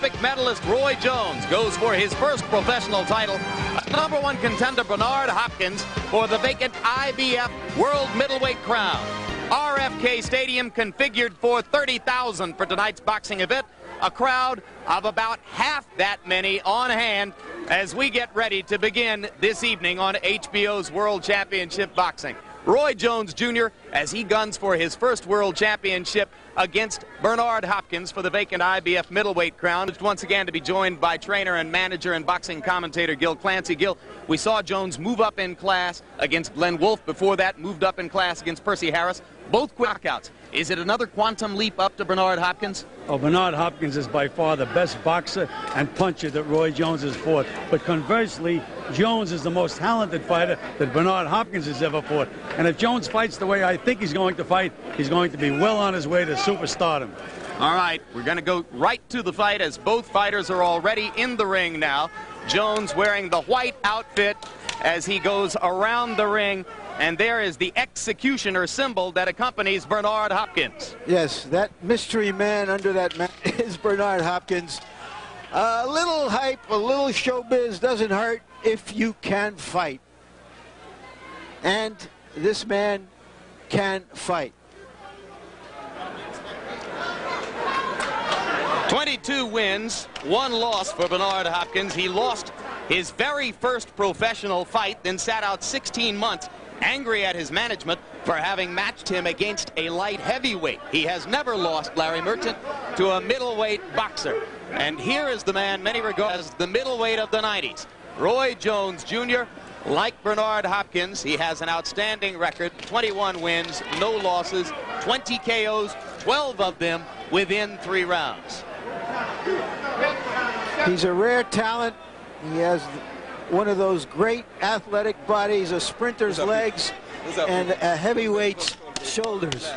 Olympic medalist Roy Jones goes for his first professional title. #1 contender Bernard Hopkins for the vacant IBF World Middleweight crown. RFK Stadium configured for 30,000 for tonight's boxing event. A crowd of about half that many on hand as we get ready to begin this evening on HBO's World Championship Boxing. Roy Jones Jr. as he guns for his first World Championship against Bernard Hopkins for the vacant IBF middleweight crown. Once again to be joined by trainer and manager and boxing commentator Gil Clancy. Gil, we saw Jones move up in class against Glenn Wolfe. Before that, moved up in class against Percy Harris. Both quick knockouts. Is it another quantum leap up to Bernard Hopkins? Oh, Bernard Hopkins is by far the best boxer and puncher that Roy Jones has fought. But conversely, Jones is the most talented fighter that Bernard Hopkins has ever fought. And if Jones fights the way I think he's going to fight, he's going to be well on his way to superstardom. All right, we're going to go right to the fight as both fighters are already in the ring now. Jones wearing the white outfit as he goes around the ring. And there is the executioner symbol that accompanies Bernard Hopkins. Yes, that mystery man under that mask is Bernard Hopkins. A little hype, a little showbiz doesn't hurt if you can fight. And this man can fight. 22 wins, 1 loss for Bernard Hopkins. He lost his very first professional fight, then sat out 16 months. Angry at his management for having matched him against a light heavyweight. He has never lost, Larry Merchant, to a middleweight boxer. And here is the man many regard as the middleweight of the 90s. Roy Jones Jr., like Bernard Hopkins, he has an outstanding record, 21 wins, no losses, 20 KOs, 12 of them within 3 rounds. He's a rare talent. He has one of those great athletic bodies, a sprinter's legs, and a heavyweight's shoulders.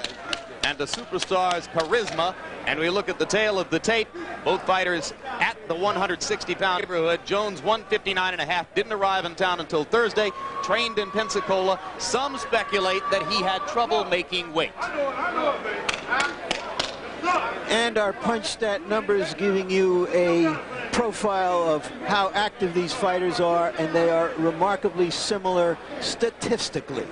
And the superstar's charisma. And we look at the tail of the tape. Both fighters at the 160-pound neighborhood. Jones 159.5, didn't arrive in town until Thursday, trained in Pensacola. Some speculate that he had trouble making weight. And our punch stat numbers giving you a profile of how active these fighters are, and they are remarkably similar statistically.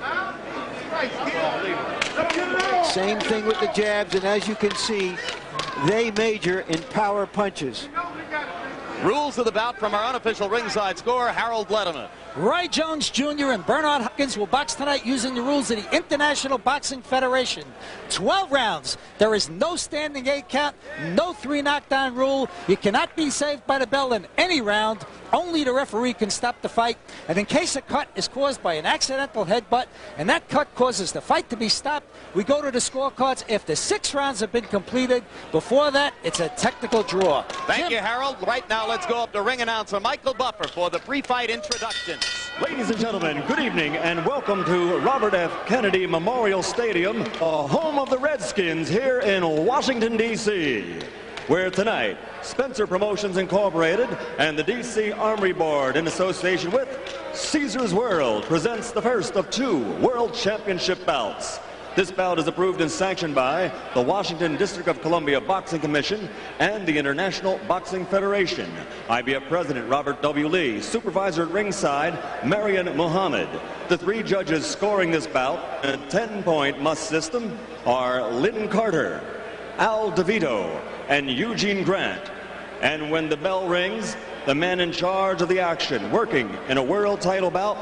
Same thing with the jabs, and as you can see, they major in power punches. Rules of the bout from our unofficial ringside scorer, Harold Lederman. Roy Jones Jr. and Bernard Hopkins will box tonight using the rules of the International Boxing Federation. 12 rounds. There is no standing 8 count, no 3 knockdown rule. You cannot be saved by the bell in any round. Only the referee can stop the fight. And in case a cut is caused by an accidental headbutt, and that cut causes the fight to be stopped, we go to the scorecards after 6 rounds have been completed. Before that, it's a technical draw. Thank you, Harold. Right now, let's go up to ring announcer Michael Buffer for the pre-fight introduction. Ladies and gentlemen, good evening and welcome to Robert F. Kennedy Memorial Stadium, home of the Redskins here in Washington, D.C., where tonight Spencer Promotions Incorporated and the D.C. Armory Board, in association with Caesar's World, presents the first of 2 World Championship bouts. This bout is approved and sanctioned by the Washington District of Columbia Boxing Commission and the International Boxing Federation. IBF President Robert W. Lee, supervisor at ringside Marian Muhammad. The 3 judges scoring this bout in a 10-point must system are Lynne Carter, Al DeVito, and Eugene Grant. And when the bell rings, the man in charge of the action, working in a world title bout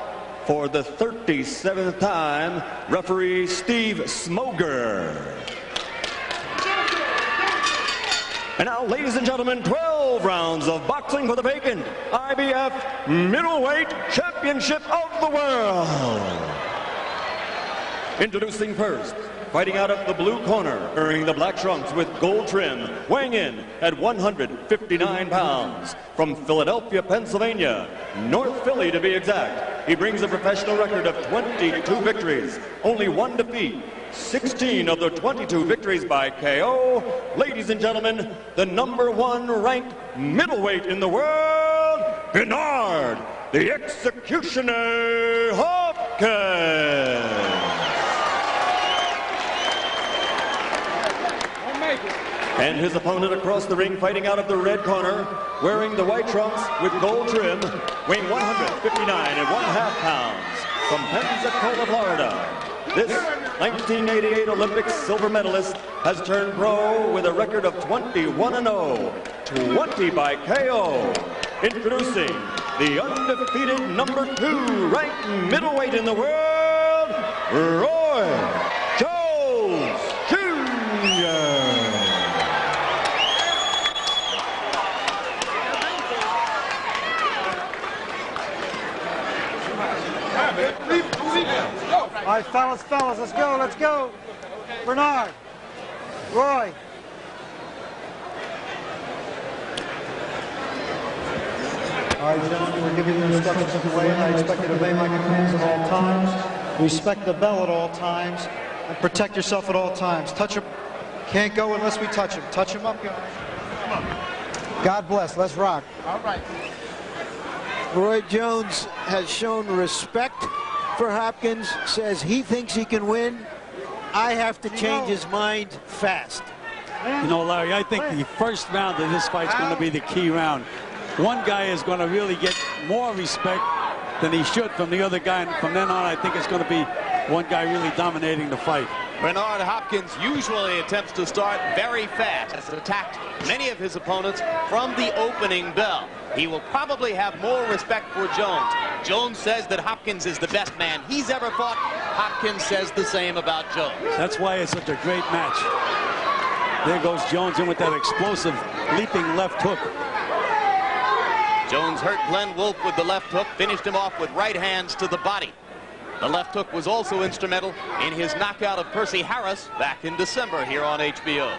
for the 37th time, referee Steve Smoger. And now, ladies and gentlemen, 12 rounds of boxing for the vacant IBF Middleweight Championship of the World. Introducing first, fighting out of the blue corner, wearing the black trunks with gold trim, weighing in at 159 pounds. From Philadelphia, Pennsylvania, North Philly to be exact, he brings a professional record of 22 victories, only 1 defeat, 16 of the 22 victories by KO. Ladies and gentlemen, the #1 ranked middleweight in the world, Bernard, the Executioner Hopkins. And his opponent across the ring, fighting out of the red corner, wearing the white trunks with gold trim, weighing 159.5 pounds, from Pensacola, Florida. This 1988 Olympics silver medalist has turned pro with a record of 21-0, 20 by KO. Introducing the undefeated #2 ranked middleweight in the world, Roy Jones Jr. All right, fellas, let's go. Bernard, Roy. All right, gentlemen, we're giving you instructions to weigh in. I expect you to obey my commands at all times. Respect the bell at all times. And protect yourself at all times. Touch him. Can't go unless we touch him. Touch him up, guys. God bless. Let's rock. All right. Roy Jones has shown respect for Hopkins, says he thinks he can win. I have to change his mind fast. You know, Larry, I think the first round of this fight is going to be the key round. One guy is going to really get more respect than he should from the other guy, and from then on, I think it's going to be one guy really dominating the fight. Bernard Hopkins usually attempts to start very fast, has attacked many of his opponents from the opening bell. He will probably have more respect for Jones. Jones says that Hopkins is the best man he's ever fought. Hopkins says the same about Jones. That's why it's such a great match. There goes Jones in with that explosive leaping left hook. Jones hurt Glenn Wolfe with the left hook, finished him off with right hands to the body. The left hook was also instrumental in his knockout of Percy Harris back in December here on HBO.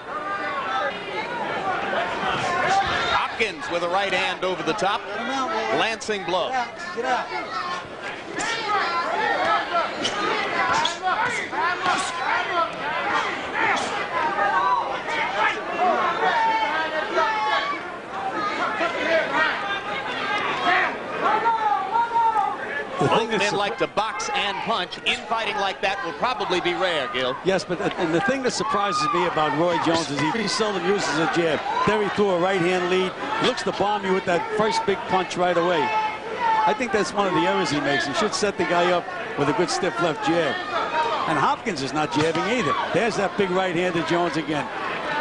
Hopkins with a right hand over the top, glancing blow. Get out. Both men like to box and punch. Infighting like that will probably be rare, Gil. Yes, but and the thing that surprises me about Roy Jones is he pretty seldom uses a jab. There he threw a right-hand lead. He looks to bomb you with that first big punch right away. I think that's one of the errors he makes. He should set the guy up with a good stiff left jab. And Hopkins is not jabbing either. There's that big right hand to Jones again.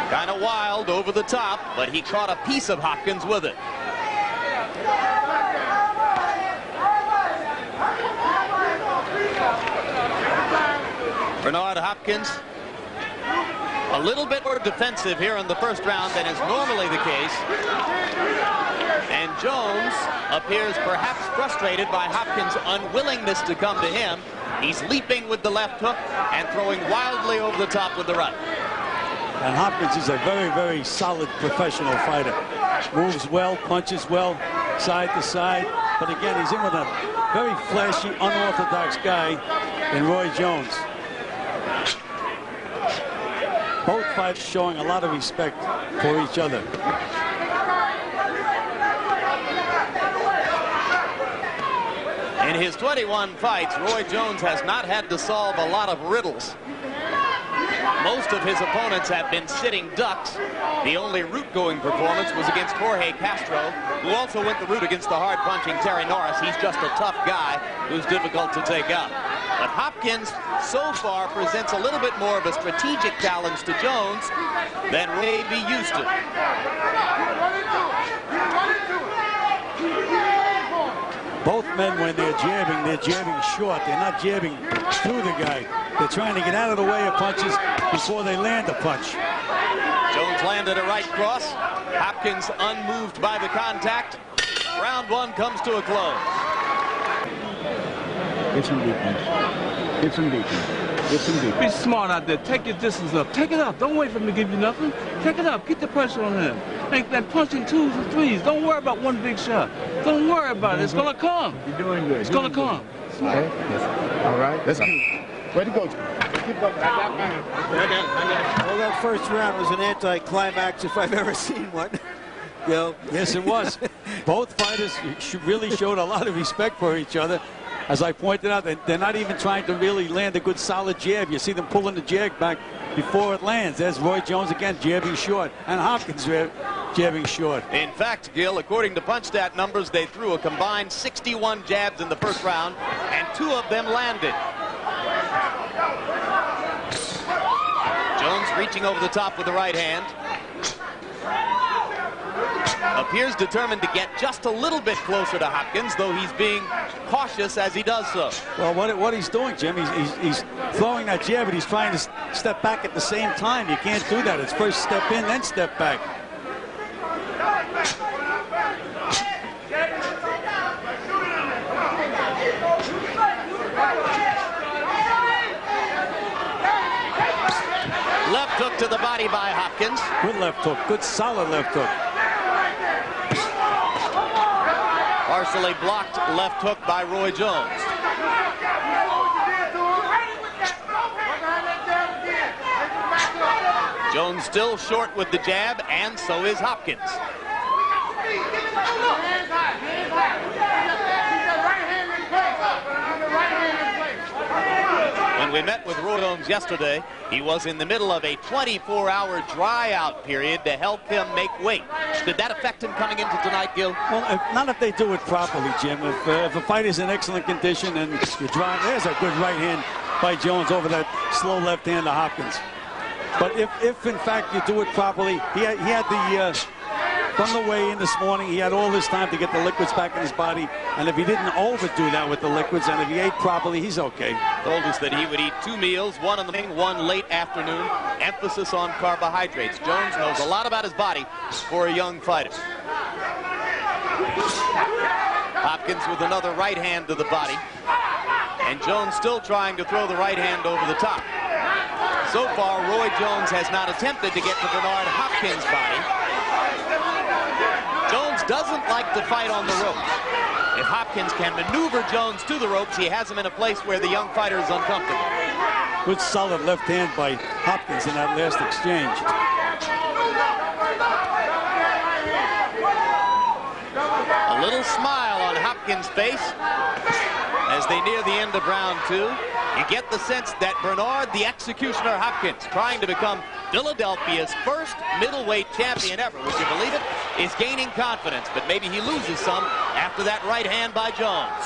Kind of wild over the top, but he caught a piece of Hopkins with it. Bernard Hopkins a little bit more defensive here in the first round than is normally the case. And Jones appears perhaps frustrated by Hopkins' unwillingness to come to him. He's leaping with the left hook and throwing wildly over the top with the right. And Hopkins is a very, very solid professional fighter. Moves well, punches well, side to side. But again, he's in with a very flashy, unorthodox guy in Roy Jones. Both fighters showing a lot of respect for each other. In his 21 fights, Roy Jones has not had to solve a lot of riddles. Most of his opponents have been sitting ducks. The only route-going performance was against Jorge Castro, who also went the route against the hard-punching Terry Norris. He's just a tough guy who's difficult to take out. But Hopkins, so far, presents a little bit more of a strategic challenge to Jones than may be used to. Both men, when they're jabbing short. They're not jabbing through the guy. They're trying to get out of the way of punches before they land a punch. Jones landed a right cross. Hopkins unmoved by the contact. Round one comes to a close. Get some defense. Get some defense. Get some defense. Be smart out there. Take your distance up. Take it up. Don't wait for me to give you nothing. Take it up. Keep the pressure on him. Make that punching 2s and 3s. Don't worry about one big shot. Don't worry about it. It's going to come. You're doing good. It's going to come. Okay. Yes. All right. Let's go. Way to go. Keep going. Well, that first round was an anticlimax if I've ever seen one. Yo. Yes, it was. Both fighters really showed a lot of respect for each other. As I pointed out, they're not even trying to really land a good solid jab. You see them pulling the jab back before it lands. There's Roy Jones again, jabbing short, and Hopkins jabbing short. In fact, Gil, according to PunchStat numbers, they threw a combined 61 jabs in the first round, and 2 of them landed. Jones reaching over the top with the right hand. Appears determined to get just a little bit closer to Hopkins, though he's being cautious as he does so. Well, what he's doing, Jim, he's throwing that jab, but he's trying to step back at the same time. You can't do that. It's first step in, then step back. Left hook to the body by Hopkins. Good left hook, good solid left hook. Partially blocked left hook by Roy Jones. Jones still short with the jab, and so is Hopkins. When we met with Roy Jones yesterday, he was in the middle of a 24-hour dry-out period to help him make weight. Did that affect him coming into tonight, Gil? Well, not if they do it properly, Jim. If a fighter's in excellent condition and you drive, there's a good right hand by Jones over that slow left hand to Hopkins. But if in fact you do it properly, he had the from the weigh-in this morning, he had all this time to get the liquids back in his body, and if he didn't overdo that with the liquids, and if he ate properly, he's okay. Told us that he would eat 2 meals, 1 in the morning, 1 late afternoon. Emphasis on carbohydrates. Jones knows a lot about his body for a young fighter. Hopkins with another right hand to the body, and Jones still trying to throw the right hand over the top. So far, Roy Jones has not attempted to get to Bernard Hopkins' body. Jones doesn't like to fight on the ropes. If Hopkins can maneuver Jones to the ropes, he has him in a place where the young fighter is uncomfortable. Good solid left hand by Hopkins in that last exchange. A little smile on Hopkins' face as they near the end of round 2. You get the sense that Bernard, the executioner Hopkins, trying to become Philadelphia's first middleweight champion ever, would you believe it, is gaining confidence, but maybe he loses some after that right hand by Jones.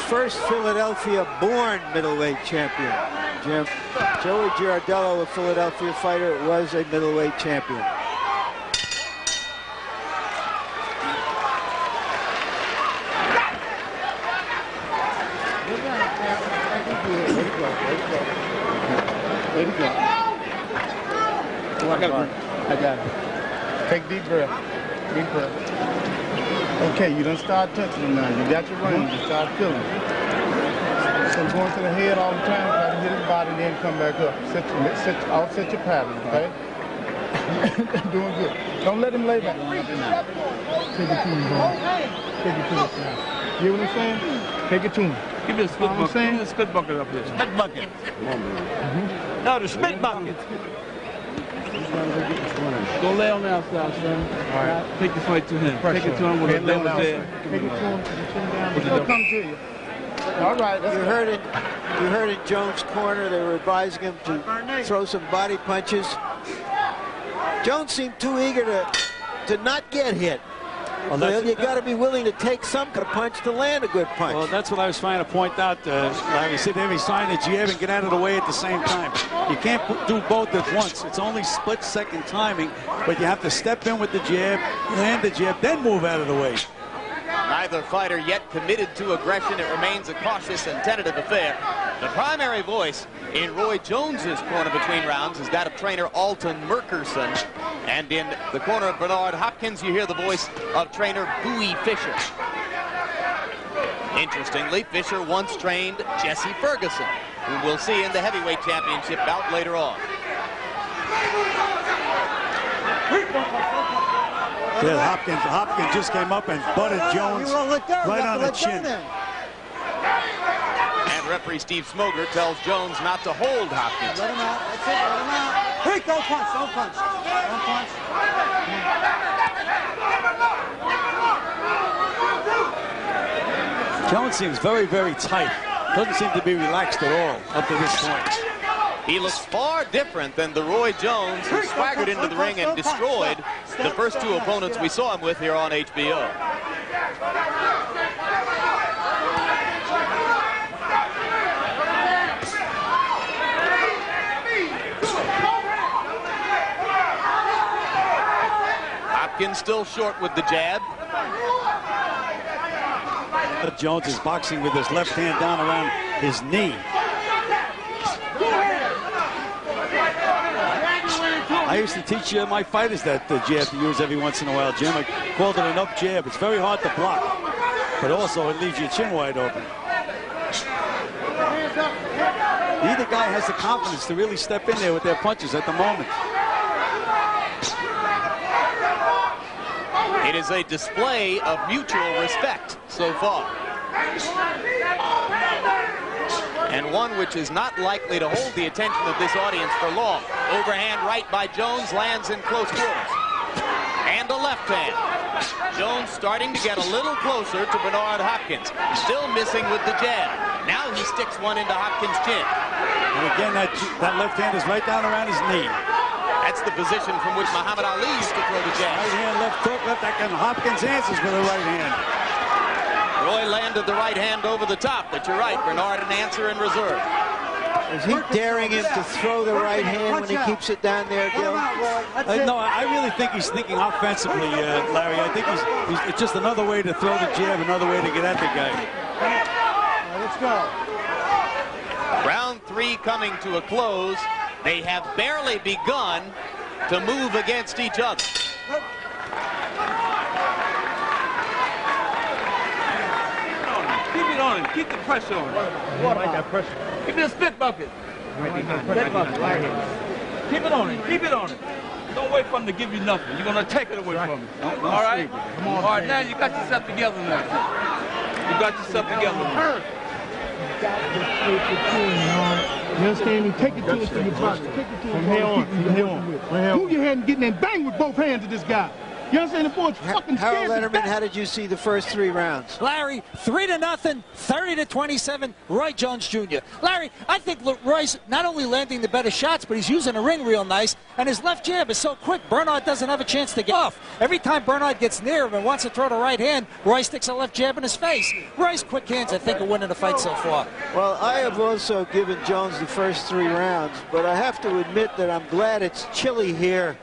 First Philadelphia-born middleweight champion, Jim. Joey Girardello, a Philadelphia fighter, was a middleweight champion. Way to go. I got it. Take deep breath. Deep breath. Okay, you done start touching them now. You got your range. You start feeling it. So going to the head all the time, try to hit his body, then come back up. Offset your pattern, okay? Doing good. Don't let him lay back. Take it to him, bro. Take it to him. You hear what I'm saying? Take it to him. Give me a spit bucket. Give me a spit bucket up here. Spit bucket. No, the spit bucket. Go lay on the outside, son. All right. Take the fight to him. Take it to him with a double jab. Take it to him. He'll come to you. All right. You heard in Jones' corner, they were advising him to throw some body punches. Jones seemed too eager to not get hit. Well, you got to be willing to take some kind of punch to land a good punch. Well, that's what I was trying to point out. Larry said he's trying to jab and get out of the way at the same time. You can't do both at once. It's only split-second timing, but you have to step in with the jab, land the jab, then move out of the way. Neither fighter yet committed to aggression. It remains a cautious and tentative affair. The primary voice in Roy Jones's corner between rounds is that of trainer Alton Merkerson. And in the corner of Bernard Hopkins, you hear the voice of trainer Bowie Fisher. Interestingly, Fisher once trained Jesse Ferguson, who we'll see in the heavyweight championship bout later on. Yeah, Hopkins just came up and butted Jones right on the chin. And referee Steve Smoger tells Jones not to hold Hopkins. Let him out. That's it. Let him out. Hey, don't punch. Don't punch. Don't punch. Jones seems very, very tight. Doesn't seem to be relaxed at all up to this point. He looks far different than the Roy Jones who swaggered into the ring and destroyed the first two opponents we saw him with here on HBO. Hopkins still short with the jab. Jones is boxing with his left hand down around his knee. I used to teach my fighters that jab to use every once in a while, Jim. I called it an up jab. It's very hard to block, but also it leaves your chin wide open. Neither guy has the confidence to really step in there with their punches at the moment. It is a display of mutual respect so far. And one which is not likely to hold the attention of this audience for long. Overhand right by Jones lands in close quarters. And a left hand. Jones starting to get a little closer to Bernard Hopkins. Still missing with the jab. Now he sticks one into Hopkins' chin. And again, that left hand is right down around his knee. That's the position from which Muhammad Ali used to throw the jab. Right hand, left hook, left back, and Hopkins answers with a right hand. Roy landed the right hand over the top, but you're right, Bernard an answer in reserve. Is he daring him to throw the right hand when he keeps it down there, Gil? No, I really think he's thinking offensively, Larry. I think it's just another way to throw the jab, another way to get at the guy. Let's go. Round 3 coming to a close. They have barely begun to move against each other. Keep it on him. Keep the pressure on him. What like that pressure? Give me a spit bucket. Spit bucket right here. Keep it on him. Keep it on him. Don't wait for him to give you nothing. You're going to take it away from him. All right? Come on. All right, now you got yourself together now. You got yourself together. You understand me? Take it to your body. Take it to from here on. From here on. Move your head and get in there and bang with both hands at this guy. You understand? The boy's fucking scared. Harold Lederman, how did you see the first 3 rounds? Larry, 3-0, 30-27, Roy Jones Jr. Larry, I think Roy's not only landing the better shots, but he's using the ring real nice, and his left jab is so quick, Bernard doesn't have a chance to get off. Every time Bernard gets near him and wants to throw the right hand, Roy sticks a left jab in his face. Roy's quick hands, I think, are winning the fight so far. Well, I have also given Jones the first 3 rounds, but I have to admit that I'm glad it's chilly here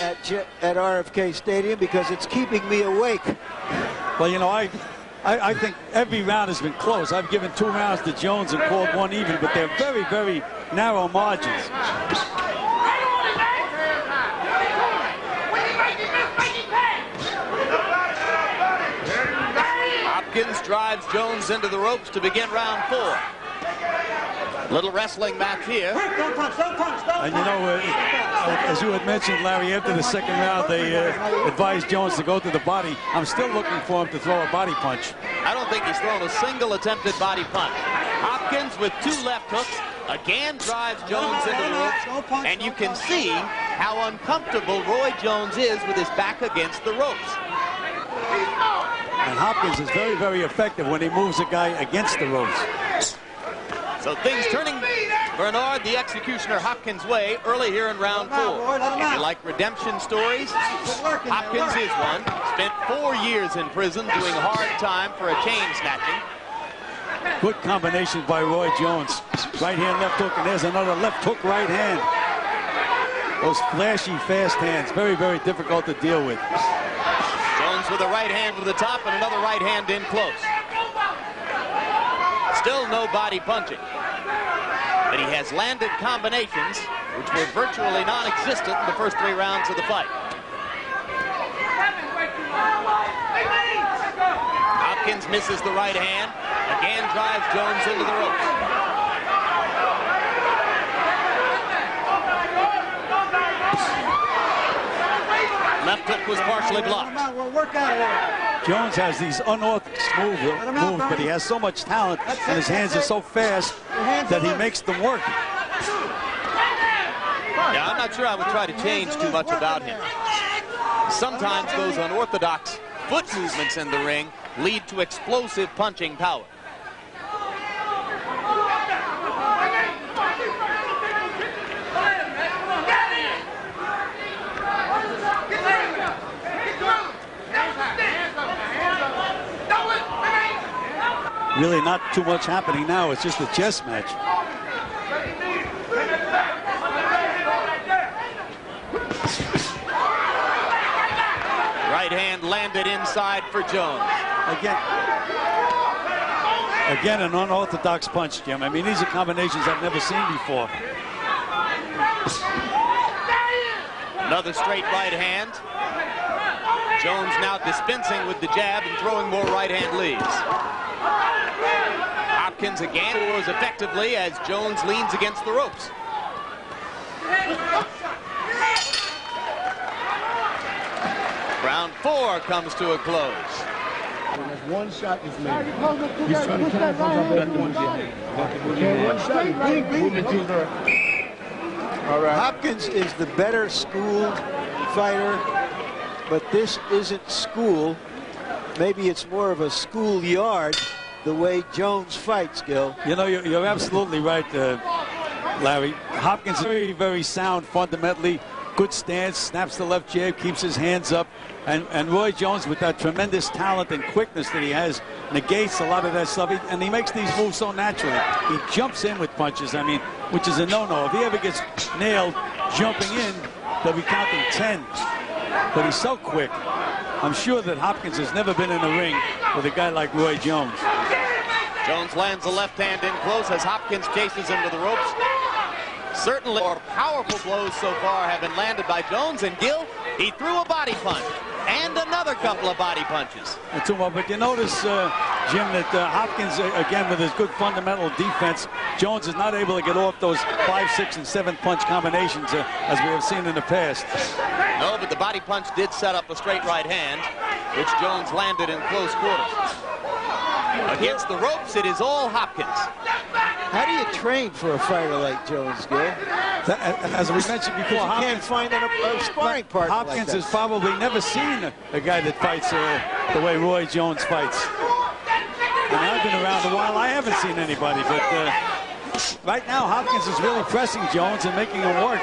at RFK Stadium because it's keeping me awake. Well, you know, I think every round has been close. I've given 2 rounds to Jones and called 1 even, but they're very, very narrow margins. Hopkins drives Jones into the ropes to begin round 4. Little wrestling match here. And you know, as you had mentioned, Larry, after the second round, they advised Jones to go to the body. I'm still looking for him to throw a body punch. I don't think he's thrown a single attempted body punch. Hopkins with 2 left hooks again drives Jones into the ropes, and you can see how uncomfortable Roy Jones is with his back against the ropes. And Hopkins is very, very effective when he moves a guy against the ropes. So things turning Bernard the Executioner Hopkins' way early here in round 4. If you like redemption stories, Hopkins is one. Spent 4 years in prison doing hard time for a chain snatching. Good combination by Roy Jones. Right hand, left hook, and there's another left hook, right hand. Those flashy, fast hands, very, very difficult to deal with. Jones with a right hand to the top and another right hand in close. Still no body punching. But he has landed combinations which were virtually non-existent in the first 3 rounds of the fight. Hopkins misses the right hand, again drives Jones into the ropes. Left hook was partially blocked. Jones has these unorthodox moves, but he has so much talent, and his hands are so fast that he makes them work. Yeah, I'm not sure I would try to change too much about him. Sometimes those unorthodox foot movements in the ring lead to explosive punching power. really not too much happening now. It's just a chess match. Right hand landed inside for Jones. Again, an unorthodox punch, Jim. I mean, these are combinations I've never seen before. Another straight right hand. Jones now dispensing with the jab and throwing more right hand leads. Hopkins again throws effectively as Jones leans against the ropes. Round 4 comes to a close. One shot is made. He's trying to catch one shot. One shot. All right. Hopkins is the better schooled fighter, but this isn't school. Maybe it's more of a schoolyard the way Jones fights, Gil. You know, you're absolutely right, Larry. Hopkins is very, very sound fundamentally. Good stance, snaps the left jab, keeps his hands up. And Roy Jones, with that tremendous talent and quickness that he has, negates a lot of that stuff. And he makes these moves so naturally. He jumps in with punches, I mean, which is a no-no. If he ever gets nailed jumping in, they'll be counting 10. But he's so quick. I'm sure that Hopkins has never been in a ring with a guy like Roy Jones. Jones lands a left hand in close as Hopkins chases him to the ropes. Certainly more powerful blows so far have been landed by Jones, and Gil, he threw a body punch and another couple of body punches. And two more, but you notice, Jim, that Hopkins, again, with his good fundamental defense, Jones is not able to get off those 5, 6, and 7 punch combinations as we have seen in the past. No, but the body punch did set up a straight right hand, which Jones landed in close quarters. Against the ropes, it is all Hopkins. How do you train for a fighter like Jones, Gil? As we mentioned before, Hopkins can't find a sparring partner. Hopkins like has probably never seen a guy that fights the way Roy Jones fights. And I've been around a while. I haven't seen anybody, but right now Hopkins is really pressing Jones and making him work.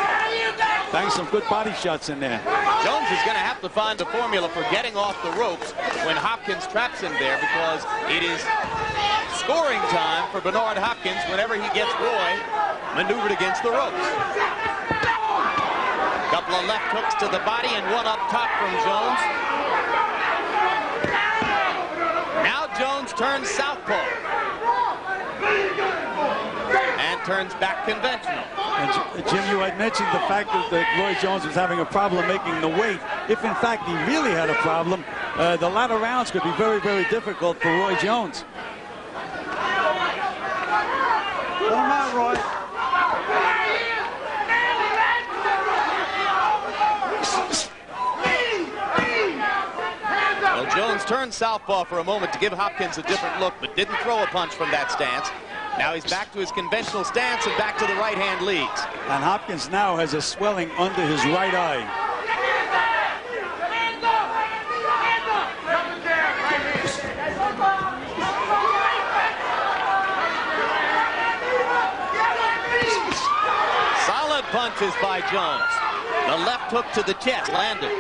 Bang some good body shots in there. Jones is going to have to find a formula for getting off the ropes when Hopkins traps him there, because it is scoring time for Bernard Hopkins whenever he gets Roy maneuvered against the ropes. Couple of left hooks to the body and one up top from Jones. Now Jones turns southpaw and turns back conventional. And Jim, you had mentioned the fact that Roy Jones was having a problem making the weight. If in fact he really had a problem, the latter rounds could be very, very difficult for Roy Jones. Let him out, Roy. Well, Jones turned southpaw for a moment to give Hopkins a different look, but didn't throw a punch from that stance. Now he's back to his conventional stance and back to the right hand leads. And Hopkins now has a swelling under his right eye. Solid punches by Jones. The left hook to the chest landed.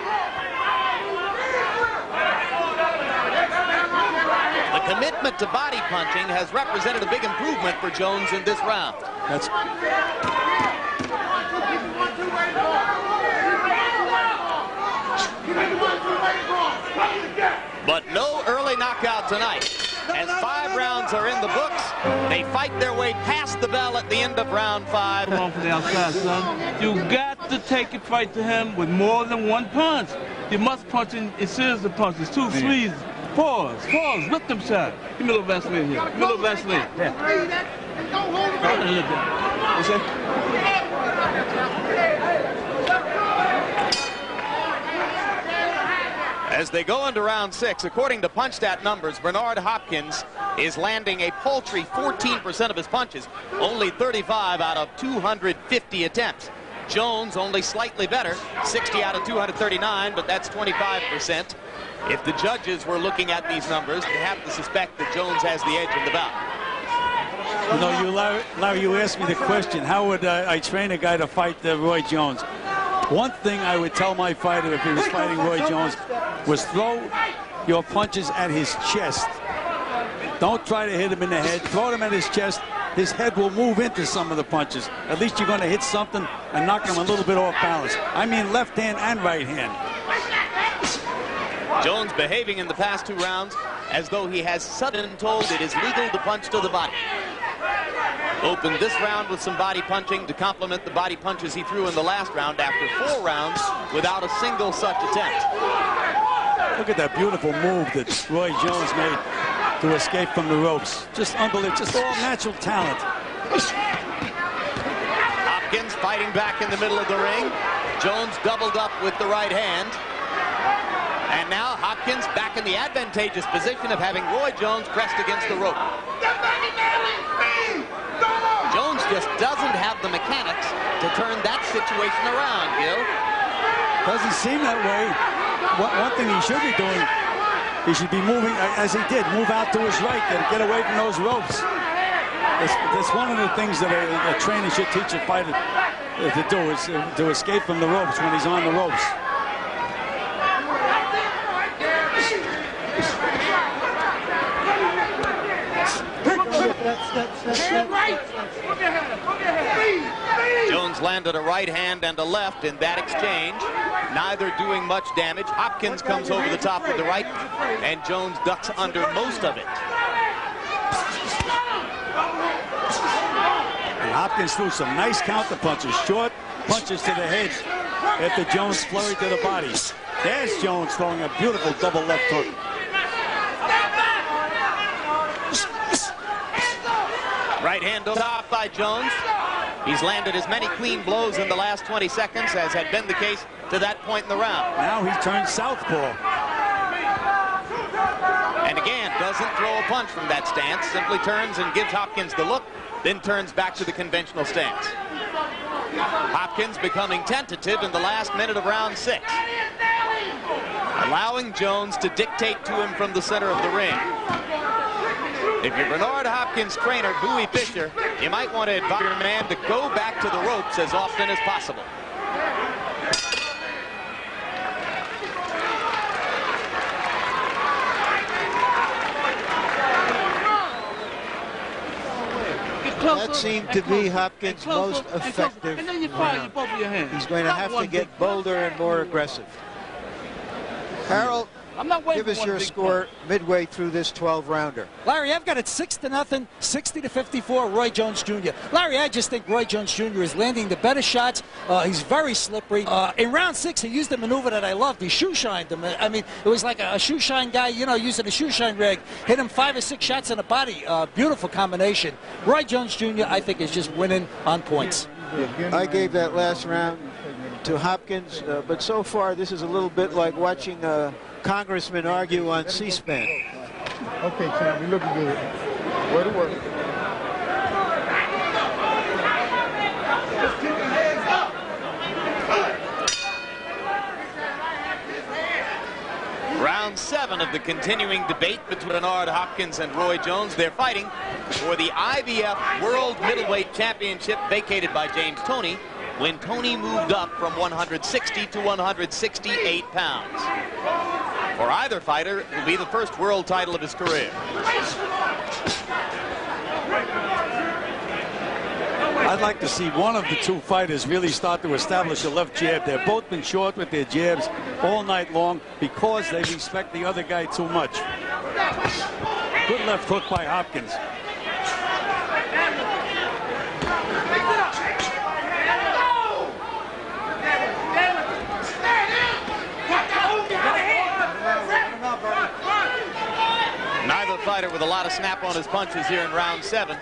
The commitment to body punching has represented a big improvement for Jones in this round. That's but no early knockout tonight. As 5 rounds are in the books, they fight their way past the bell at the end of round 5. Come on from the outside, son. You got to take a fight to him with more than one punch. You must punch in series of punches, 2, 3. Pause, with them shot. Give me a little Vaseline here. Give me a little Vaseline. Yeah. What's that? As they go into round 6, according to PunchStat numbers, Bernard Hopkins is landing a paltry 14% of his punches, only 35 out of 250 attempts. Jones only slightly better, 60 out of 239, but that's 25%. If the judges were looking at these numbers, they have to suspect that Jones has the edge in the bout. You know, Larry, you asked me the question, how would I train a guy to fight Roy Jones? One thing I would tell my fighter if he was fighting Roy Jones was throw your punches at his chest. Don't try to hit him in the head. Throw him at his chest. His head will move into some of the punches. At least you're going to hit something and knock him a little bit off balance. I mean left hand and right hand. Jones behaving in the past 2 rounds as though he has sudden told it is legal to punch to the body. Opened this round with some body punching to complement the body punches he threw in the last round after 4 rounds without a single such attempt. Look at that beautiful move that Roy Jones made to escape from the ropes. Just unbelievable, just all natural talent. Hopkins fighting back in the middle of the ring. Jones doubled up with the right hand. And now Hopkins back in the advantageous position of having Roy Jones pressed against the rope. Jones just doesn't have the mechanics to turn that situation around, Gil. Doesn't seem that way. One thing he should be doing, he should be moving, as he did, move out to his right, get away from those ropes. That's one of the things that a trainer should teach a fighter to do, is to escape from the ropes when he's on the ropes. Jones landed a right hand and a left in that exchange, neither doing much damage. Hopkins comes over the top with the right, and Jones ducks under most of it. And Hopkins threw some nice counter punches, short punches to the head after Jones flurried to the body. There's Jones throwing a beautiful double left hook. Right hand over top by Jones. He's landed as many clean blows in the last 20 seconds as had been the case to that point in the round. Now he turns southpaw. And again, doesn't throw a punch from that stance, simply turns and gives Hopkins the look, then turns back to the conventional stance. Hopkins becoming tentative in the last minute of round 6, allowing Jones to dictate to him from the center of the ring. If you're Bernard Hopkins' trainer, Bowie Fischer, you might want to advise your man to go back to the ropes as often as possible. That seemed to be Hopkins' most effective round. He's going to have to get bolder and more aggressive. Harold, give us your score midway through this 12-rounder. Larry, I've got it 6-0, 60-54, Roy Jones Jr. Larry, I just think Roy Jones Jr. is landing the better shots. He's very slippery. In round 6, he used a maneuver that I loved. He shoe-shined him. I mean, it was like a shoe-shine guy, you know, using a shoe-shine rig. Hit him 5 or 6 shots in the body. Beautiful combination. Roy Jones Jr., I think, is just winning on points. I gave that last round to Hopkins, but so far this is a little bit like watching congressmen argue on C-SPAN. Okay, champ, we looking good. Way to work. Round 7 of the continuing debate between Bernard Hopkins and Roy Jones. They're fighting for the IBF World Middleweight Championship vacated by James Toney when Toney moved up from 160 to 168 pounds. For either fighter, it will be the first world title of his career. I'd like to see one of the two fighters really start to establish a left jab. They've both been short with their jabs all night long because they respect the other guy too much. Good left hook by Hopkins. Neither fighter with a lot of snap on his punches here in round 7. And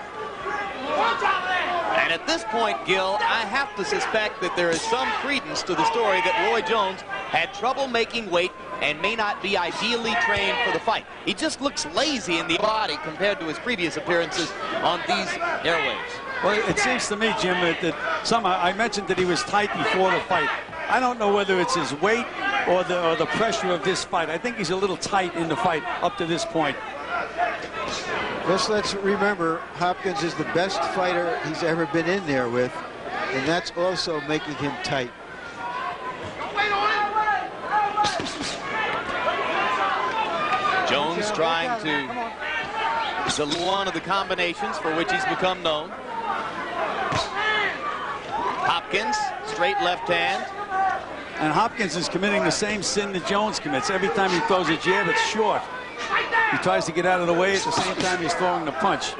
at this point, Gil, I have to suspect that there is some credence to the story that Roy Jones had trouble making weight and may not be ideally trained for the fight. He just looks lazy in the body compared to his previous appearances on these airwaves. Well, it seems to me, Jim, that somehow I mentioned that he was tight before the fight. I don't know whether it's his weight or the pressure of this fight. I think he's a little tight in the fight up to this point. Just let's remember, Hopkins is the best fighter he's ever been in there with, and that's also making him tight. Jones trying to It's one of the combinations for which he's become known. Hopkins, straight left hand. And Hopkins is committing the same sin that Jones commits. Every time he throws a jab, it's short. He tries to get out of the way at the same time he's throwing the punch.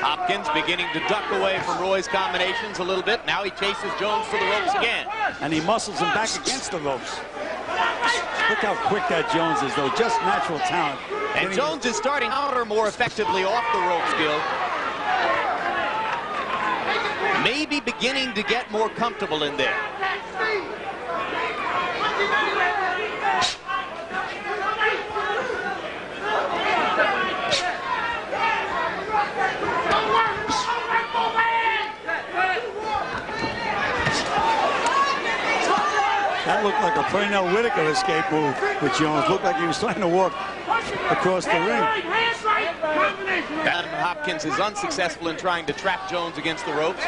Hopkins beginning to duck away from Roy's combinations a little bit. Now he chases Jones to the ropes again. And he muscles him back against the ropes. Look how quick that Jones is, though. Just natural talent. And Jones is starting counter more effectively off the ropes, Gil. Maybe beginning to get more comfortable in there. That looked like a Pernell Whitaker escape move with Jones. Looked like he was trying to walk across the ring. And Hopkins is unsuccessful in trying to trap Jones against the ropes.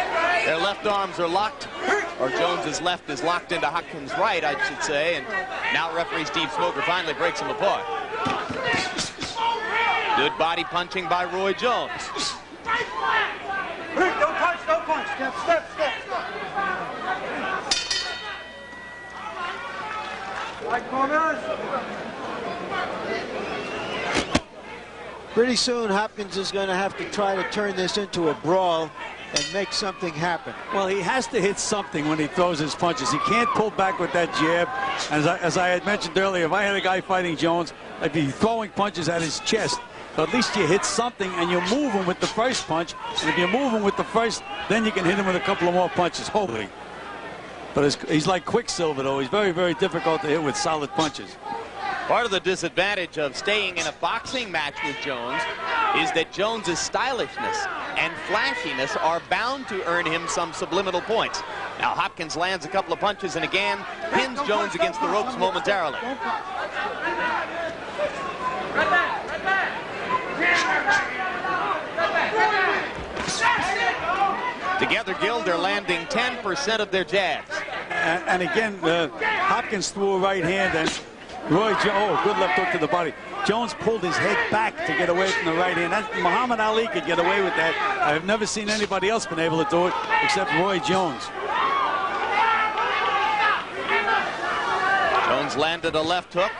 Their left arms are locked, or Jones's left is locked into Hopkins' right, I should say. And now referee Steve Smoger finally breaks them apart. Good body punching by Roy Jones. Don't punch, don't punch. Step, step, step. Right corners. Pretty soon, Hopkins is going to have to try to turn this into a brawl and make something happen. Well, he has to hit something when he throws his punches. He can't pull back with that jab. As I had mentioned earlier, if I had a guy fighting Jones, I'd be throwing punches at his chest. But at least you hit something and you move him with the first punch. And if you move him with the first, then you can hit him with a couple of more punches, hopefully. But he's like Quicksilver, though. He's very, very difficult to hit with solid punches. Part of the disadvantage of staying in a boxing match with Jones is that Jones's stylishness and flashiness are bound to earn him some subliminal points. Now Hopkins lands a couple of punches and again pins Jones against the ropes momentarily. Together, Gil, they're landing 10% of their jabs. And again, Hopkins threw a right hand and Roy Jones, oh, good left hook to the body. Jones pulled his head back to get away from the right hand. Muhammad Ali could get away with that. I've never seen anybody else been able to do it except Roy Jones. Jones landed a left hook.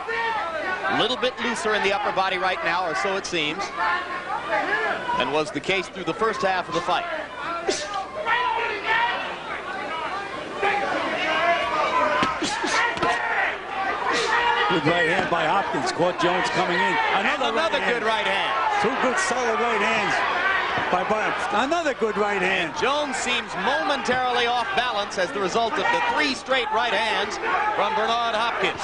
A little bit looser in the upper body right now, or so it seems, and was the case through the first half of the fight. Good right hand by Hopkins. Caught Jones coming in. Another good right hand. Two good solid right hands by another good right hand. And Jones seems momentarily off balance as the result of the 3 straight right hands from Bernard Hopkins.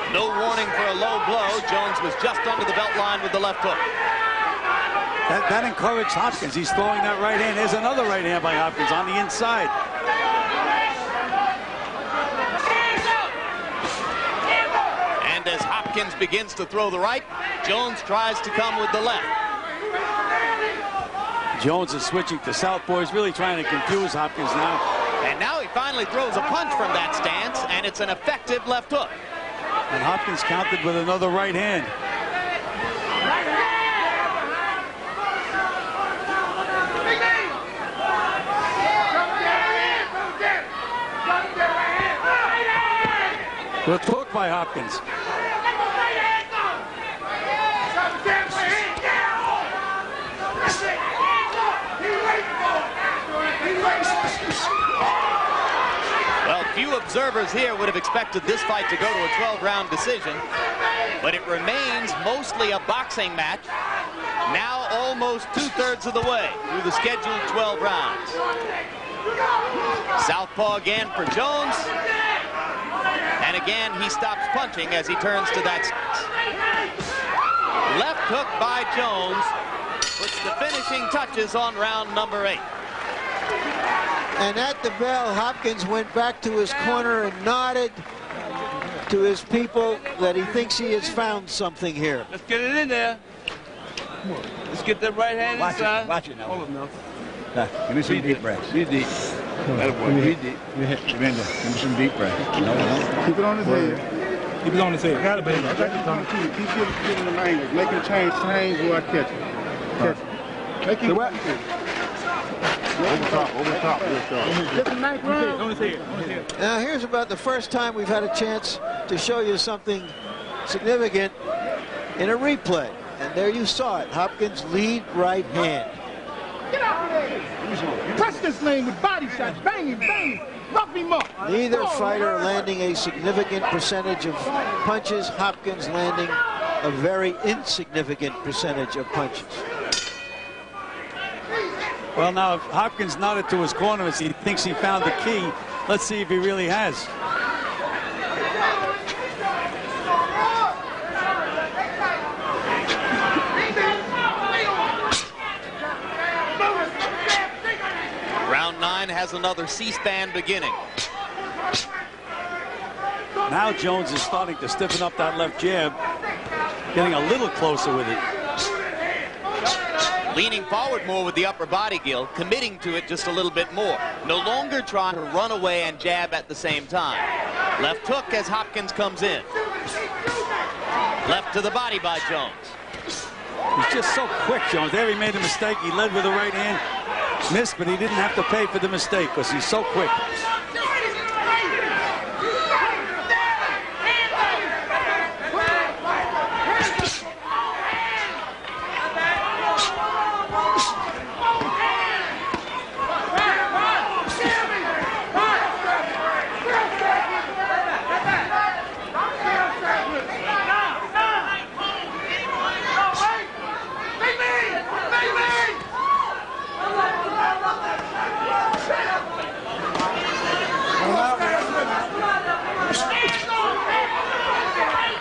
No warning for a low blow. Jones was just under the belt line with the left hook. That encouraged Hopkins. He's throwing that right hand. There's another right hand by Hopkins on the inside. And as Hopkins begins to throw the right, Jones tries to come with the left. Jones is switching to southpaw. He's really trying to confuse Hopkins now. And now he finally throws a punch from that stance, and it's an effective left hook. And Hopkins countered with another right hand. Good hook by Hopkins. Well, few observers here would have expected this fight to go to a 12-round decision, but it remains mostly a boxing match, now almost 2/3 of the way through the scheduled 12 rounds. Southpaw again for Jones, and again he stops punching as he turns to that stance. Left hook by Jones puts the finishing touches on round number 8. And at the bell, Hopkins went back to his corner and nodded to his people that he thinks he has found something here. Let's get it in there. Let's get that right hand inside. Watch it now. Hold him now. Give me some deep breaths. Breathe deep. Breathe deep. Give me some deep breaths. No. Keep it on his head. He was on his head. Got it, baby. I got you, Tony. Keep giving them angles. Make him change where I catch him. Catch him. Make him what? Over top, real sharp. On his head. Now here's about the first time we've had a chance to show you something significant in a replay. And there you saw it. Hopkins lead right hand. Get out of there! Touch this lane with body shots. Bang him, bang him. Rough him up. Neither fighter landing a significant percentage of punches. Hopkins landing a very insignificant percentage of punches. Well, now, if Hopkins nodded to his corner as he thinks he found the key, let's see if he really has. Round 9 has another C-SPAN beginning. Now Jones is starting to stiffen up that left jab, getting a little closer with it. Leaning forward more with the upper body, Gil, committing to it just a little bit more. No longer trying to run away and jab at the same time. Left hook as Hopkins comes in. Left to the body by Jones. He's just so quick, Jones. There he made a mistake. He led with the right hand. Missed, but he didn't have to pay for the mistake because he's so quick.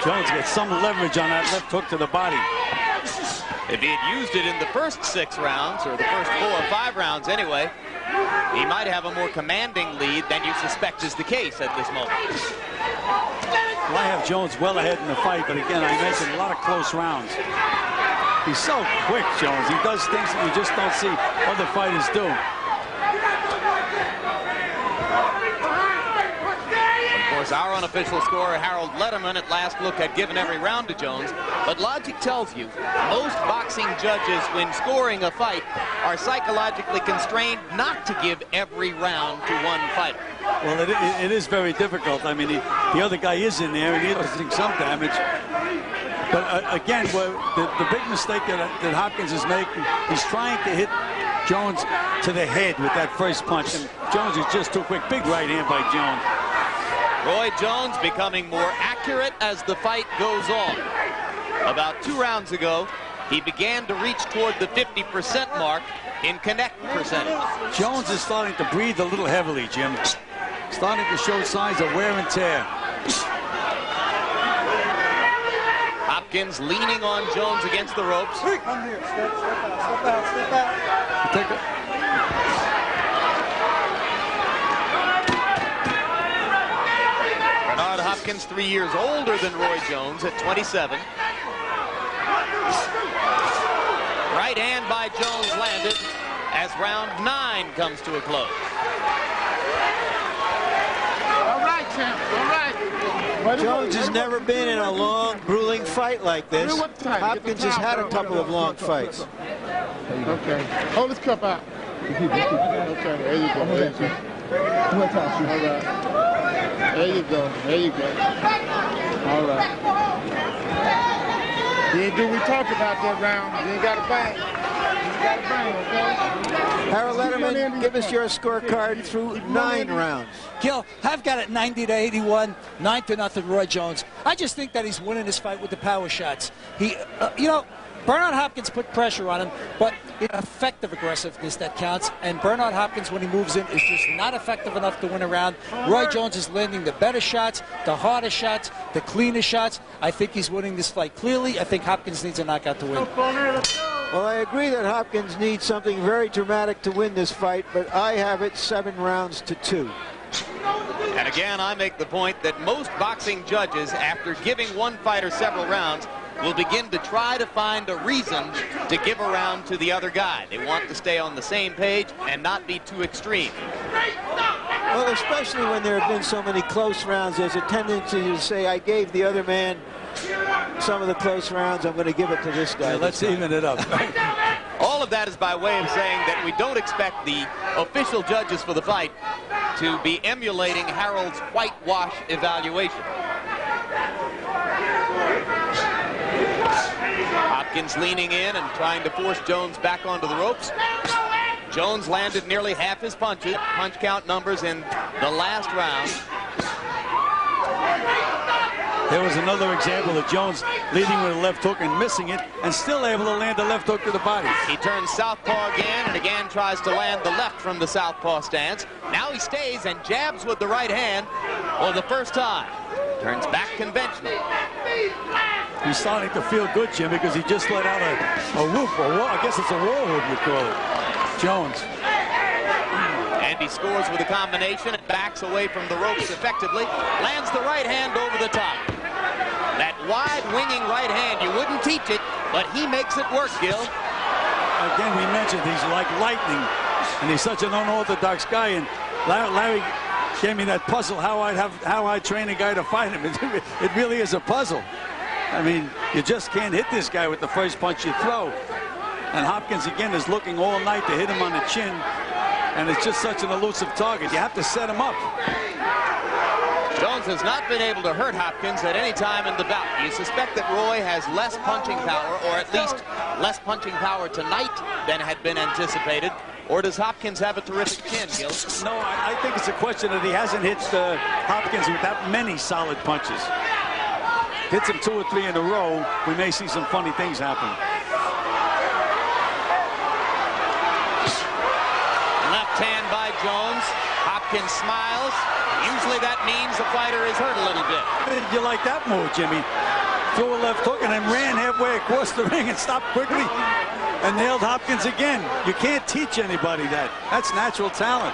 Jones gets some leverage on that left hook to the body. If he had used it in the first 6 rounds, or the first 4 or 5 rounds anyway, he might have a more commanding lead than you suspect is the case at this moment. Well, I have Jones well ahead in the fight, but again, I mentioned a lot of close rounds. He's so quick, Jones. He does things that you just don't see other fighters do. Our unofficial scorer, Harold Lederman, at last look had given every round to Jones, but logic tells you most boxing judges, when scoring a fight, are psychologically constrained not to give every round to one fighter. Well, it is very difficult. I mean, the other guy is in there, and he is doing some damage. But again, the big mistake that Hopkins is making, he's trying to hit Jones to the head with that first punch, and Jones is just too quick. Big right hand by Jones. Roy Jones becoming more accurate as the fight goes on. About 2 rounds ago, he began to reach toward the 50% mark in connect percentage. Jones is starting to breathe a little heavily, Jim. Starting to show signs of wear and tear. Hopkins leaning on Jones against the ropes. Come here. Step out. Take a Bernard Hopkins, 3 years older than Roy Jones at 27. Right hand by Jones landed as round 9 comes to a close. All right, champ. All right. Jones has never been in a long, grueling fight like this. Hopkins has had a couple of long fights. Okay. Hold his cup out. Okay, there you go. There you go. All right. There you go. There you go. All right. You ain't do we talked about that round. You ain't got to bang. You got to bang, okay? Harold Lederman, give us your scorecard through 9 rounds. Gil, I've got it 90-81, 9-0 Roy Jones. I just think that he's winning this fight with the power shots. He, you know, Bernard Hopkins put pressure on him, but it's effective aggressiveness that counts. And Bernard Hopkins, when he moves in, is just not effective enough to win a round. Roy Jones is landing the better shots, the harder shots, the cleaner shots. I think he's winning this fight clearly. I think Hopkins needs a knockout to win. Well, I agree that Hopkins needs something very dramatic to win this fight, but I have it 7 rounds to 2. And again, I make the point that most boxing judges, after giving one fighter several rounds, will begin to try to find a reason to give a round to the other guy. They want to stay on the same page and not be too extreme. Well, especially when there have been so many close rounds, there's a tendency to say, I gave the other man some of the close rounds, I'm going to give it to this guy. Yeah, let's even it up. All of that is by way of saying that we don't expect the official judges for the fight to be emulating Harold's whitewash evaluation. Hopkins leaning in and trying to force Jones back onto the ropes. Jones landed nearly half his punch count numbers in the last round. There was another example of Jones leading with a left hook and missing it, and still able to land a left hook to the body. He turns southpaw again, and again tries to land the left from the southpaw stance. Now he stays and jabs with the right hand for the first time. Turns back conventional. He's starting to feel good, Jim, because he just let out a whoop, I guess it's a war whoop, you call it. Jones. And he scores with a combination and backs away from the ropes effectively. Lands the right hand over the top. That wide winging right hand, you wouldn't teach it, but he makes it work, Gil. Again, we mentioned he's like lightning, and he's such an unorthodox guy. And Larry gave me that puzzle, how I train a guy to fight him. It really is a puzzle. I mean, you just can't hit this guy with the first punch you throw. And Hopkins, again, is looking all night to hit him on the chin. And it's just such an elusive target. You have to set him up. Jones has not been able to hurt Hopkins at any time in the bout. You suspect that Roy has less punching power, or at least less punching power tonight than had been anticipated. Or does Hopkins have a terrific chin, Gil? No, I think it's a question that he hasn't hit Hopkins with that many solid punches. Hits him 2 or 3 in a row, we may see some funny things happen. Left hand by Jones. Hopkins smiles. Usually that means the fighter is hurt a little bit. You like that move, Jimmy? Threw a left hook and then ran halfway across the ring and stopped quickly and nailed Hopkins again. You can't teach anybody that. That's natural talent.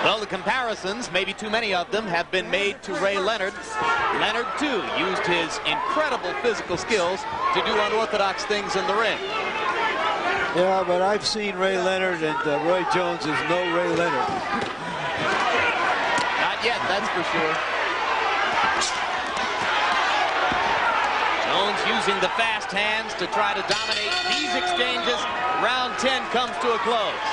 Well, the comparisons, maybe too many of them, have been made to Ray Leonard. Leonard, too, used his incredible physical skills to do unorthodox things in the ring. Yeah, but I've seen Ray Leonard, and Roy Jones is no Ray Leonard. Not yet, that's for sure. Jones using the fast hands to try to dominate these exchanges. Round 10 comes to a close.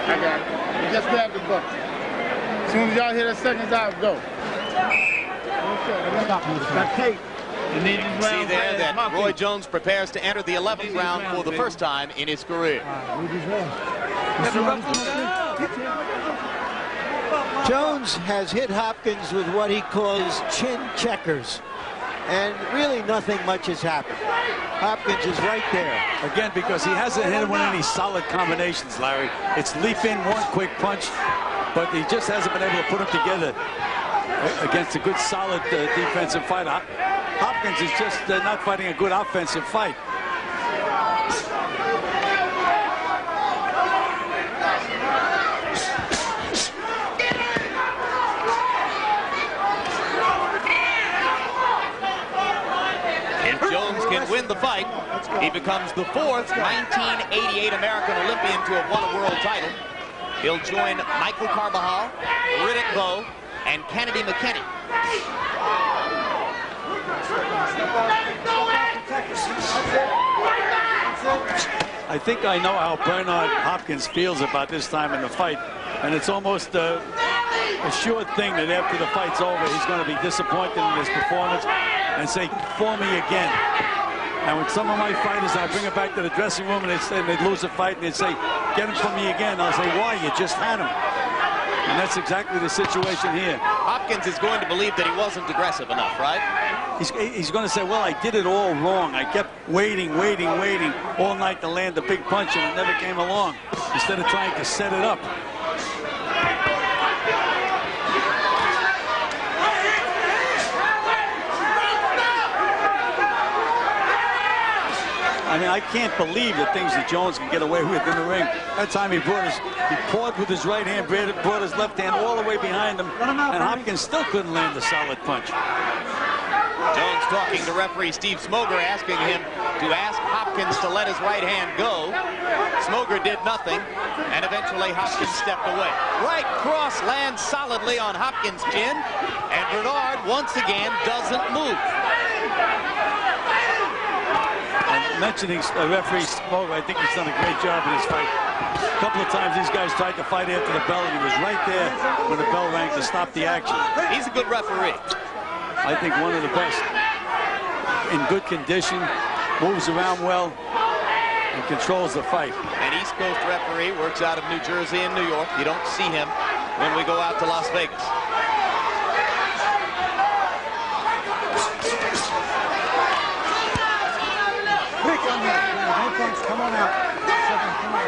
I got it. Just grab the bucket. As soon as y'all hear the seconds out, go. See there that Roy Jones prepares to enter the 11th round for the first time in his career. Jones has hit Hopkins with what he calls chin checkers. And really nothing much has happened. Hopkins is right there. Again, because he hasn't hit him with any solid combinations, Larry. It's leap in, one quick punch, but he just hasn't been able to put them together against a good, solid defensive fight. Hopkins is just not fighting a good offensive fight. Can win the fight. He becomes the 4th 1988 American Olympian to have won a world title. He'll join Michael Carbajal, Riddick Bowe, and Kennedy McKinney. I think I know how Bernard Hopkins feels about this time in the fight, and it's almost a sure thing that after the fight's over, he's going to be disappointed in his performance and say, for me again. And with some of my fighters, I bring it back to the dressing room and they'd lose a fight and they'd say, get him for me again. I'll say, why? You just had him. And that's exactly the situation here. Hopkins is going to believe that he wasn't aggressive enough, right? He's going to say, well, I did it all wrong. I kept waiting all night to land a big punch and it never came along, instead of trying to set it up. I mean, I can't believe the things that Jones can get away with in the ring. That time he pawed with his right hand, brought his left hand all the way behind him, and Hopkins still couldn't land a solid punch. Jones talking to referee Steve Smoger, asking him to ask Hopkins to let his right hand go. Smoger did nothing, and eventually Hopkins stepped away. Right cross lands solidly on Hopkins' chin, and Bernard once again doesn't move. And mentioning referee Smoger, I think he's done a great job in this fight. A couple of times these guys tried to fight after the bell, and he was right there when the bell rang to stop the action. He's a good referee. I think one of the best. In good condition, moves around well, and controls the fight. An East Coast referee, works out of New Jersey and New York. You don't see him when we go out to Las Vegas. Come on out. Come on.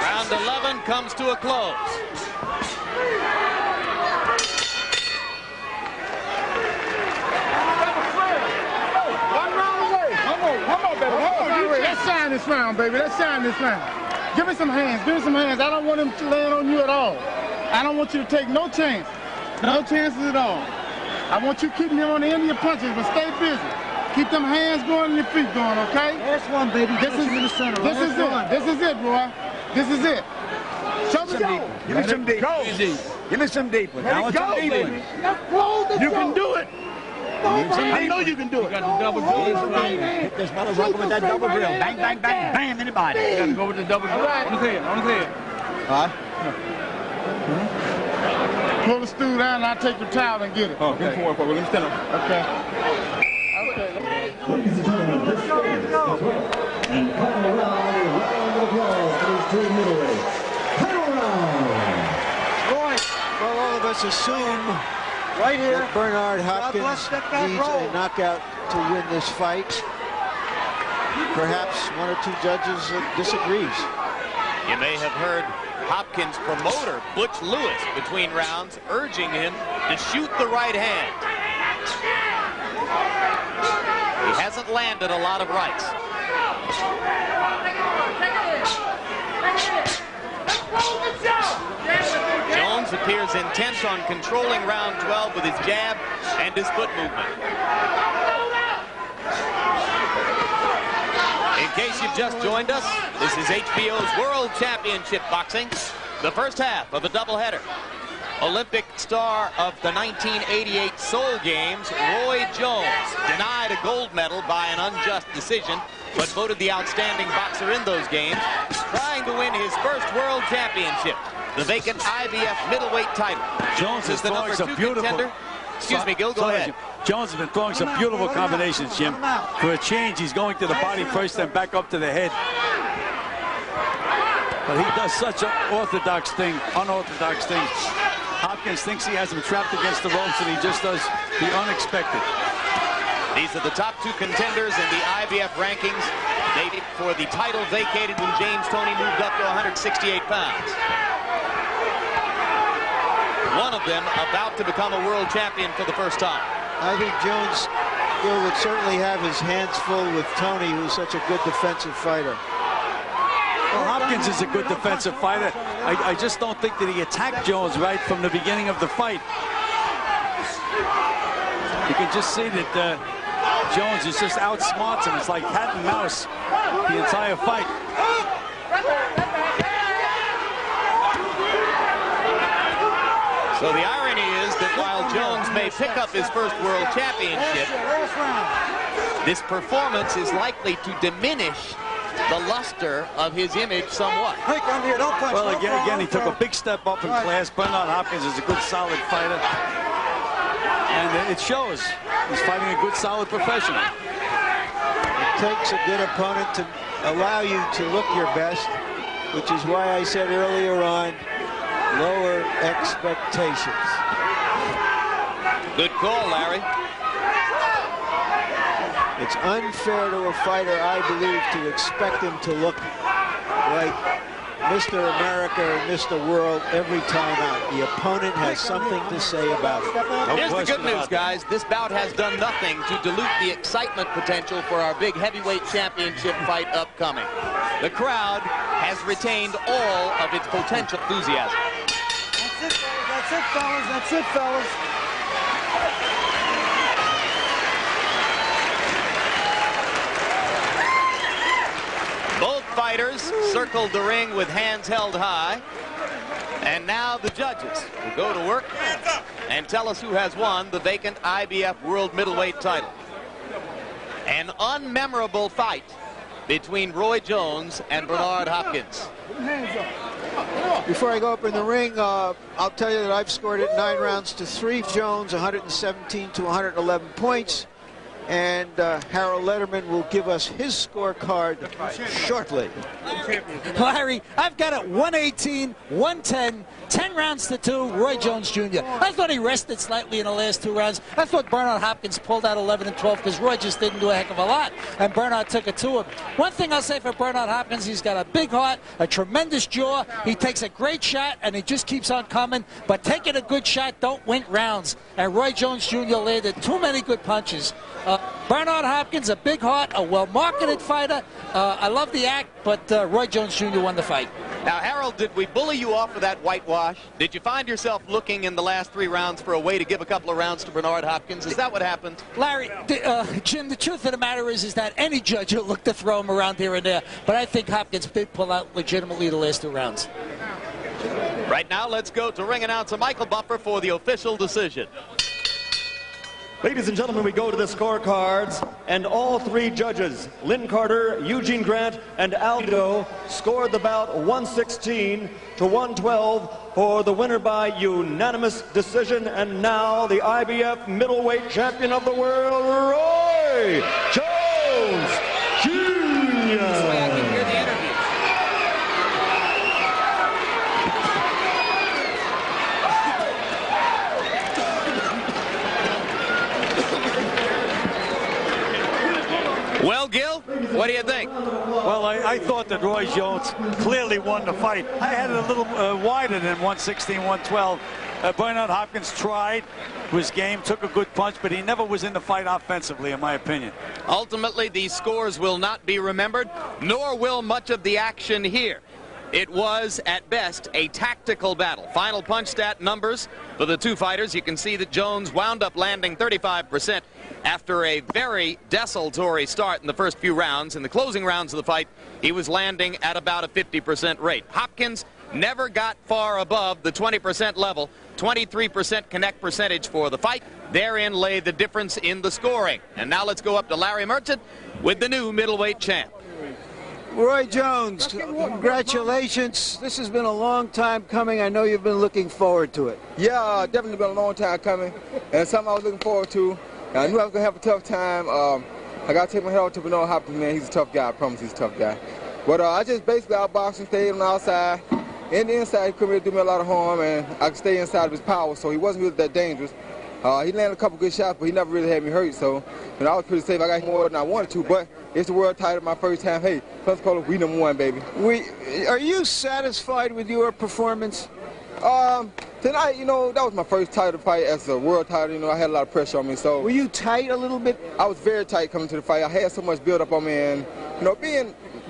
Round 11 comes to a close. One round away. Come on, baby. Let's sign this round, baby. Let's sign this round. Give me some hands. Give me some hands. I don't want him to land on you at all. I don't want you to take no chance. No chances at all. I want you keeping him on the end of your punches, but stay busy. Keep them hands going and your feet going, okay? There's one, baby. This is it. This is it, boy. This is it. Show me go. Give me some deep. Give me some deep. Let it go, baby. You can do it. I know you can do it. You got the double drill. Hit this motherfucker with that double drill. Bang, bang, bang, bam, anybody. You got to go with the double drill. On his head, on his head. Pull the stool down and I'll take the towel and get it. Oh, give me one. Let me stand up. Okay. Ladies and gentlemen, this is and final round of applause for these two middleweights. Final round. Well, all of us assume Right here. that Bernard Hopkins needs a knockout to win this fight. Perhaps one or two judges disagrees. You may have heard Hopkins' promoter, Butch Lewis, between rounds, urging him to shoot the right hand. He hasn't landed a lot of rights. Jones appears intent on controlling round 12 with his jab and his foot movement. In case you've just joined us, this is HBO's World Championship Boxing, the first half of a doubleheader. Olympic star of the 1988 Seoul Games, Roy Jones, denied a gold medal by an unjust decision, but voted the outstanding boxer in those games, trying to win his first world championship, the vacant IBF middleweight title. Jones is the number 2 contender. Excuse me, Gil, go ahead. Jones has been throwing some beautiful combinations, Jim. For a change, he's going to the body first, then back up to the head. But he does such an unorthodox thing. Hopkins thinks he has him trapped against the ropes, and he just does the unexpected. These are the top 2 contenders in the IBF rankings. They for the title vacated when James Toney moved up to 168 pounds. One of them about to become a world champion for the first time. I think Jones would certainly have his hands full with Toney, who's such a good defensive fighter. Well, Hopkins is a good defensive fighter. I just don't think that he attacked Jones right from the beginning of the fight. You can just see that Jones is just outsmarts him. It's like cat and mouse the entire fight. So the irony is that while Jones may pick up his first world championship, this performance is likely to diminish the luster of his image somewhat. Well, again, he took a big step up in class. Bernard Hopkins is a good, solid fighter. And it shows. He's fighting a good, solid professional. It takes a good opponent to allow you to look your best, which is why I said earlier on, lower expectations. Good call, Larry. It's unfair to a fighter, I believe, to expect him to look like Mr. America and Mr. World every time out. The opponent has something to say about it. Here's the good news, guys. This bout has done nothing to dilute the excitement potential for our big heavyweight championship fight upcoming. The crowd has retained all of its potential enthusiasm. That's it, fellas. That's it, fellas. That's it, fellas. Both fighters circled the ring with hands held high. And now the judges will go to work and tell us who has won the vacant IBF World Middleweight title. An unmemorable fight between Roy Jones and Bernard Hopkins. Before I go up in the ring, I'll tell you that I've scored it 9 rounds to 3. Jones 117 to 111 points. And Harold Lederman will give us his scorecard shortly. Larry, I've got it 118, 110, 10 rounds to 2, Roy Jones Jr. I thought he rested slightly in the last 2 rounds. I thought Bernard Hopkins pulled out 11 and 12 because Roy just didn't do a heck of a lot, and Bernard took it to him. One thing I'll say for Bernard Hopkins, he's got a big heart, a tremendous jaw. He takes a great shot, and he just keeps on coming. But taking a good shot don't win rounds, and Roy Jones Jr. landed too many good punches. Bernard Hopkins, a big heart, a well-marketed fighter. I love the act, but Roy Jones Jr. won the fight. Now, Harold, did we bully you off for that whitewash? Did you find yourself looking in the last 3 rounds for a way to give a couple of rounds to Bernard Hopkins? Is that what happened? Larry, Jim, the truth of the matter is that any judge will look to throw him around here and there, but I think Hopkins did pull out legitimately the last 2 rounds. Right now, let's go to ring announcer Michael Buffer for the official decision. Ladies and gentlemen, we go to the scorecards, and all 3 judges, Lynne Carter, Eugene Grant, and DeVito, scored the bout 116 to 112 for the winner by unanimous decision. And now the IBF middleweight champion of the world, Roy Jones Jr. This way I can hear the interviews. Well, Gil, what do you think? Well, I thought that Roy Jones clearly won the fight. I had it a little wider than 116, 112. Bernard Hopkins tried his game, took a good punch, but he never was in the fight offensively, in my opinion. Ultimately, these scores will not be remembered, nor will much of the action here. It was, at best, a tactical battle. Final punch stat numbers for the 2 fighters. You can see that Jones wound up landing 35% after a very desultory start in the first few rounds. In the closing rounds of the fight, he was landing at about a 50% rate. Hopkins never got far above the 20% level. 23% connect percentage for the fight. Therein lay the difference in the scoring. And now let's go up to Larry Merchant with the new middleweight champ. Roy Jones, congratulations. This has been a long time coming. I know you've been looking forward to it. Yeah, definitely been a long time coming, and something I was looking forward to. I knew I was going to have a tough time. I got to take my head off to Bernard Hopkins, man. He's a tough guy. I promise he's a tough guy. But I just basically outboxed and stayed on the outside. In the inside, he couldn't really do me a lot of harm, and I could stay inside of his power, so he wasn't really that dangerous. He landed a couple good shots, but he never really had me hurt, so I was pretty safe. I got more than I wanted to, but it's the world title my first time. Hey, Pensacola, we #1, baby. Are you satisfied with your performance? Tonight, that was my first title fight as a world title. I had a lot of pressure on me, so. Were you tight a little bit? I was very tight coming to the fight. I had so much build up on me, and,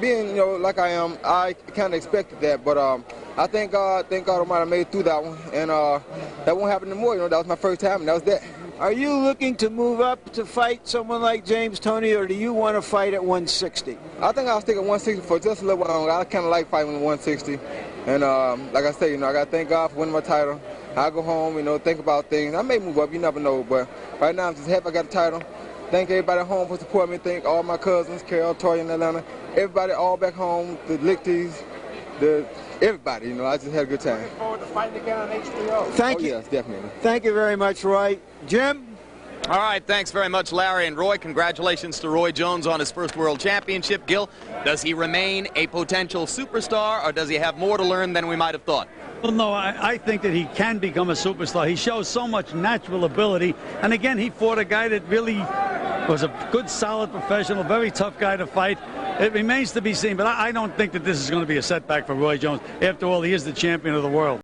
being like I am, I kind of expected that, but I thank God Almighty I made it through that one, and that won't happen anymore. That was my first time, and that was that. Are you looking to move up to fight someone like James Toney, or do you want to fight at 160? I think I'll stick at 160 for just a little while longer. I kind of like fighting at 160, and like I say, I got to thank God for winning my title. I go home, think about things. I may move up, you never know, but right now I'm just happy I got the title. Thank everybody at home for supporting me. Thank all my cousins, Carol, Toya in Atlanta, everybody all back home, the Lichties, everybody. I just had a good time. Looking forward to fighting again on HBO. Thank you. Yes, definitely. Thank you very much, Roy. Jim? All right, thanks very much, Larry and Roy. Congratulations to Roy Jones on his first world championship. Gil, does he remain a potential superstar, or does he have more to learn than we might have thought? Well, no, I think that he can become a superstar. He shows so much natural ability. And again, he fought a guy that really was a good, solid professional, very tough guy to fight. It remains to be seen, but I don't think that this is going to be a setback for Roy Jones. After all, he is the champion of the world.